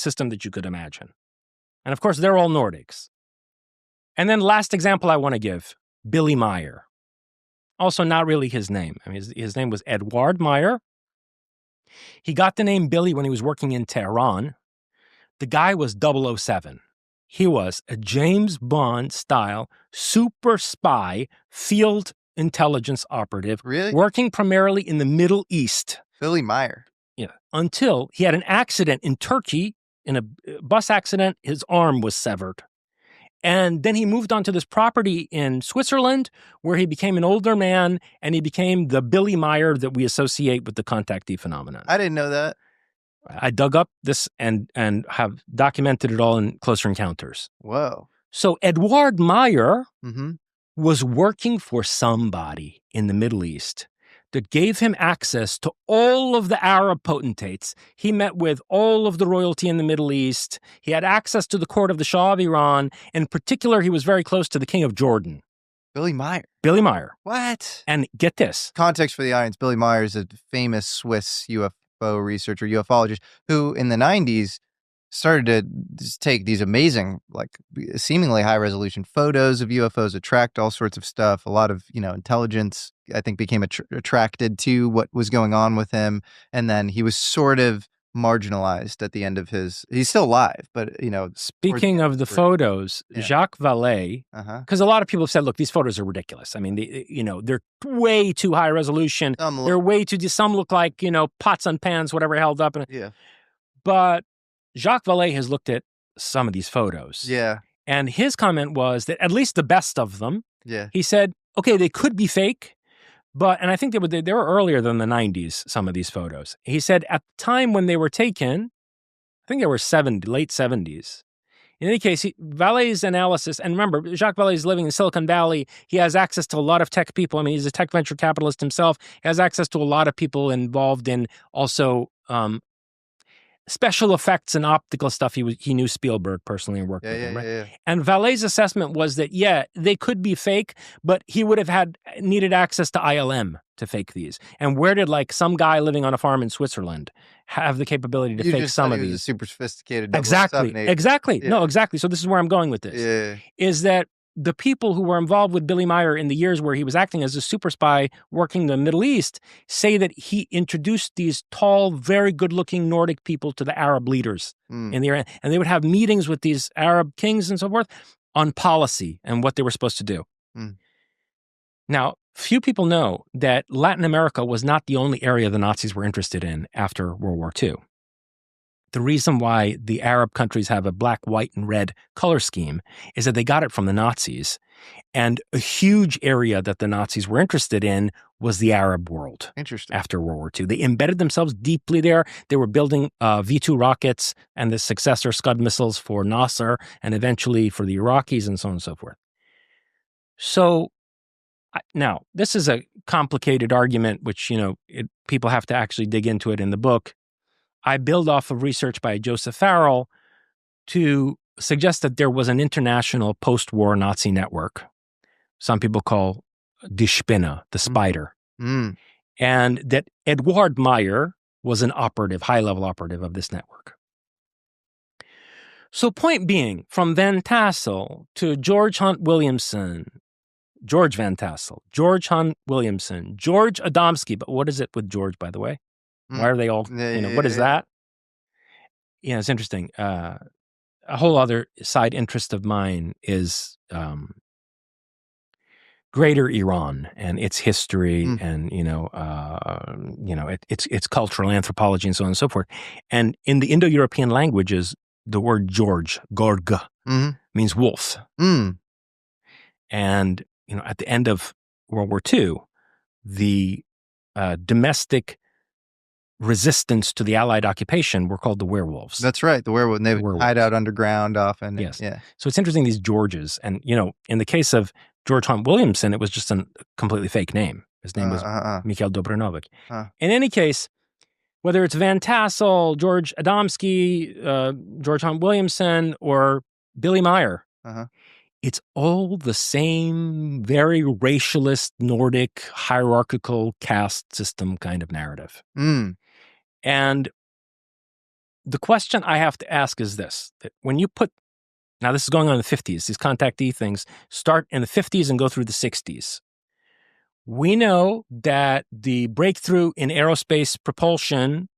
system that you could imagine. And of course, they're all Nordics. And then last example I want to give, Billy Meyer. Also not really his name. I mean, his name was Edward Meyer. He got the name Billy when he was working in Tehran. The guy was 007. He was a James Bond-style super spy field intelligence operative, Really? working primarily in the Middle East. Billy Meyer. Yeah. Until he had an accident in Turkey. In a bus accident, his arm was severed. And then he moved on to this property in Switzerland where he became an older man and he became the Billy Meyer that we associate with the contactee phenomenon. I didn't know that. I dug up this and have documented it all in Closer Encounters. Whoa. So Edward Meyer Mm-hmm. was working for somebody in the Middle East that gave him access to all of the Arab potentates. He met with all of the royalty in the Middle East. He had access to the court of the Shah of Iran. In particular, he was very close to the King of Jordan. Billy Meyer. Billy Meyer. What? And get this. Context for the audience, Billy Meyer is a famous Swiss UFO researcher, ufologist, who in the 90s started to just take these amazing, like seemingly high resolution photos of UFOs, attract all sorts of stuff. A lot of, intelligence, I think, became attracted to what was going on with him. And then he was sort of marginalized at the end of he's still alive, but, Speaking of the photos, Yeah. Jacques Vallée, because a lot of people have said, look, these photos are ridiculous. I mean, they're way too high resolution. They're way too, some look like, pots and pans, whatever held up. Yeah. But Jacques Vallée has looked at some of these photos. Yeah. And his comment was that at least the best of them, Yeah. he said, okay, they could be fake, and I think they were earlier than the 90s, some of these photos. He said at the time when they were taken, I think they were late 70s. In any case, Vallée's analysis, and remember, Jacques Vallée is living in Silicon Valley. He has access to a lot of tech people. I mean, he's a tech venture capitalist himself. He has access to a lot of people involved in also special effects and optical stuff. He knew Spielberg personally and worked with him, right? Yeah. And Vallée's assessment was that, they could be fake, but he would have needed access to ILM to fake these. And where did some guy living on a farm in Switzerland have the capability to fake some of these? He was a super sophisticated. Exactly. Yeah. No, exactly. So this is where I'm going with this. Yeah. Is that the people who were involved with Billy Meyer in the years where he was acting as a super spy working in the Middle East say that he introduced these tall, very good-looking Nordic people to the Arab leaders in the area. And they would have meetings with these Arab kings and so forth on policy and what they were supposed to do. Now, few people know that Latin America was not the only area the Nazis were interested in after World War II. The reason why the Arab countries have a black, white, and red color scheme is that they got it from the Nazis. And a huge area that the Nazis were interested in was the Arab world. Interesting. After World War II. They embedded themselves deeply there. They were building V-2 rockets and the successor Scud missiles for Nasser and eventually for the Iraqis and so on and so forth. So now, this is a complicated argument, which, people have to actually dig into it in the book. I build off of research by Joseph Farrell to suggest that there was an international post-war Nazi network. Some people call Die Spinne, the spider. And that Edward Meyer was an operative, high-level operative of this network. So point being, from Van Tassel to George Hunt Williamson, George Van Tassel, George Hunt Williamson, George Adamski, but what is it with George, by the way? Why are they all, what is that? It's interesting. A whole other side interest of mine is Greater Iran and its history and, its cultural anthropology and so on and so forth. And in the Indo-European languages, the word George, Gorg, means wolf. And, at the end of World War II, the domestic resistance to the Allied occupation were called the werewolves. That's right, the werewolf. And they would hide out underground often. Yes. Yeah. So it's interesting, these Georges. And, in the case of George Hunt Williamson, it was just a completely fake name. His name was Mikhail Dobranovic. In any case, whether it's Van Tassel, George Adamski, George Hunt Williamson, or Billy Meyer, it's all the same very racialist, Nordic, hierarchical caste system kind of narrative. And the question I have to ask is this: that when you put, now this is going on in the 50s, these contactee things start in the 50s and go through the 60s. We know that the breakthrough in aerospace propulsion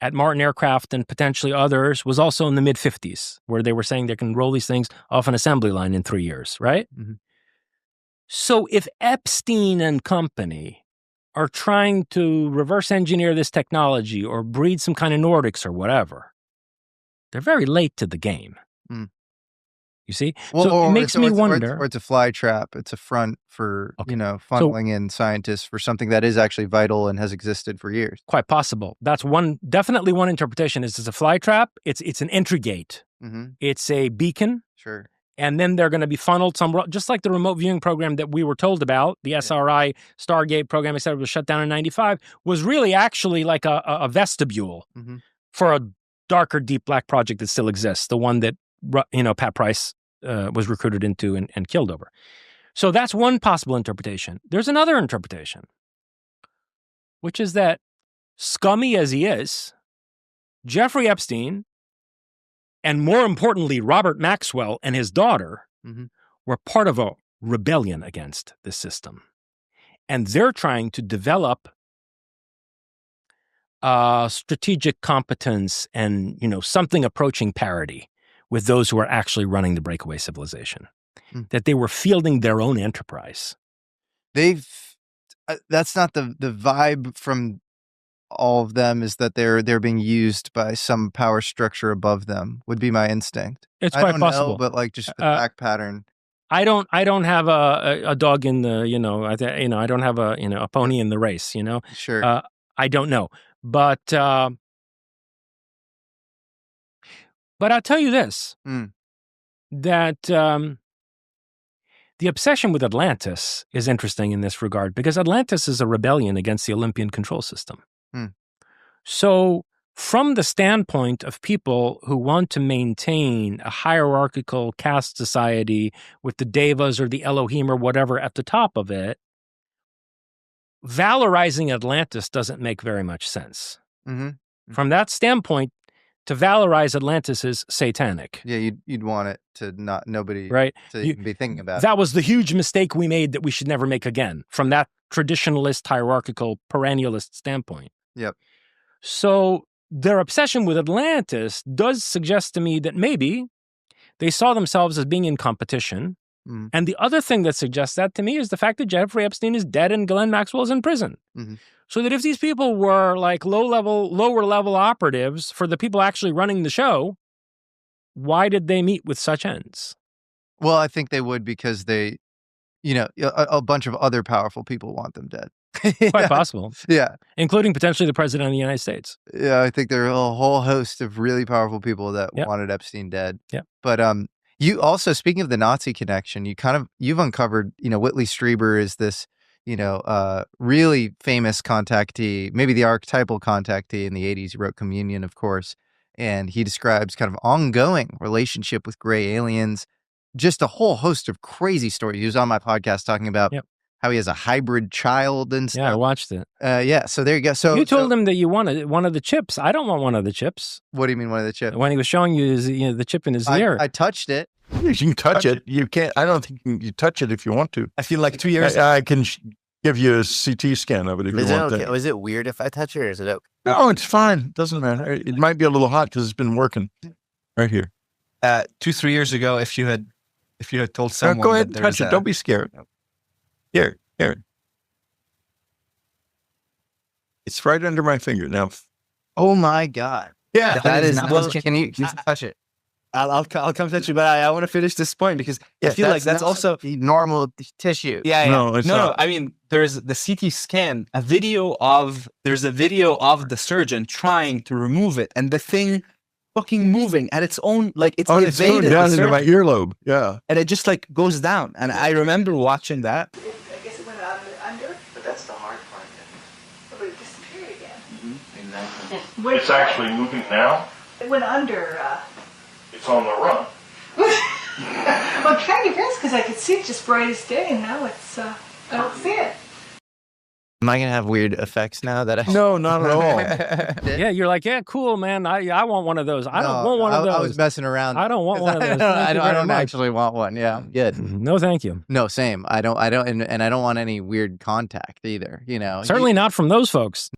at Martin Aircraft and potentially others was also in the mid-50s, where they were saying they can roll these things off an assembly line in 3 years, right? Mm-hmm. So if Epstein and company are trying to reverse engineer this technology or breed some kind of Nordics or whatever, they're very late to the game. Mm. You see? Well, so it makes me wonder. Or it's a fly trap. It's a front for, funneling in scientists for something that is actually vital and has existed for years. Quite possible. That's definitely one interpretation. Is it's a fly trap. It's an entry gate. Mm-hmm. It's a beacon. Sure. And then they're going to be funneled just like the remote viewing program that we were told about, the SRI Stargate program, I said was shut down in 95, was really actually like a vestibule for a darker, deep black project that still exists, the one that, Pat Price was recruited into and killed over. So that's one possible interpretation. There's another interpretation, which is that, scummy as he is, Jeffrey Epstein, and more importantly, Robert Maxwell and his daughter were part of a rebellion against the system. And they're trying to develop strategic competence and, something approaching parity with those who are actually running the breakaway civilization. That they were fielding their own enterprise. That's not the vibe from all of them, is that they're being used by some power structure above them, would be my instinct. It's quite possible. Know, but like just the fact pattern. I don't have a dog in the, I don't have a pony in the race, Sure. I don't know. But I'll tell you this, that the obsession with Atlantis is interesting in this regard, because Atlantis is a rebellion against the Olympian control system. So from the standpoint of people who want to maintain a hierarchical caste society with the Devas or the Elohim or whatever at the top of it, valorizing Atlantis doesn't make very much sense. From that standpoint, to valorize Atlantis is satanic. Yeah, you'd want it to nobody right? to even be thinking about. That was the huge mistake we made that we should never make again, from that traditionalist, hierarchical, perennialist standpoint. Yep. So their obsession with Atlantis does suggest to me that maybe they saw themselves as being in competition. And the other thing that suggests that to me is the fact that Jeffrey Epstein is dead and Ghislaine Maxwell is in prison. So that if these people were like lower level operatives for the people actually running the show, why did they meet with such ends? Well, I think they would because they, a bunch of other powerful people want them dead. Quite possible. Yeah. Including potentially the president of the United States. Yeah, I think there are a whole host of really powerful people that wanted Epstein dead. Yeah. But you also, speaking of the Nazi connection, you've uncovered, Whitley Strieber is this, really famous contactee, maybe the archetypal contactee in the 80s. He wrote Communion, of course, and he describes kind of ongoing relationship with gray aliens, just a whole host of crazy stories. He was on my podcast talking about how he has a hybrid child and stuff. Yeah, I watched it. So there you go. So you told him that you wanted one of the chips. I don't want one of the chips. What do you mean one of the chips? When he was showing you the chip in his ear. I touched it. You can touch it. You can't. I don't think you touch it if you want to. I feel like 2 years. I can give you a CT scan of it if you want. Okay? Is it weird if I touch it, or is it okay? No, it's fine. It doesn't matter. It might be a little hot because it's been working right here. 2-3 years ago, if you had told someone, go ahead and touch it. Don't be scared. Here. It's right under my finger now. Oh my God! Yeah, that is. Well, can you touch it? I'll come touch you, but I want to finish this point because I feel like that's also normal tissue. Yeah. No, it's not. I mean, there's the CT scan, there's a video of the surgeon trying to remove it, and the thing fucking moving at its own, like it's evaded down into my earlobe. Yeah, and it just like goes down. And I remember watching that. I guess it went under, but that's the hard part. But it disappeared again. Exactly. It's actually moving now. It went under. It's on the run. Well, I'm trying to guess because I could see it just bright as day, and now it's I don't see it. Am I gonna have weird effects now that I? No, not at all. Yeah, you're like, yeah, cool, man. I want one of those. I don't want one of those. I was messing around. I don't want one of those. I Thank you very don't much. actually want one. Yeah, I'm good. No, thank you. No, same. I don't, and I don't want any weird contact either. You know, Certainly not from those folks.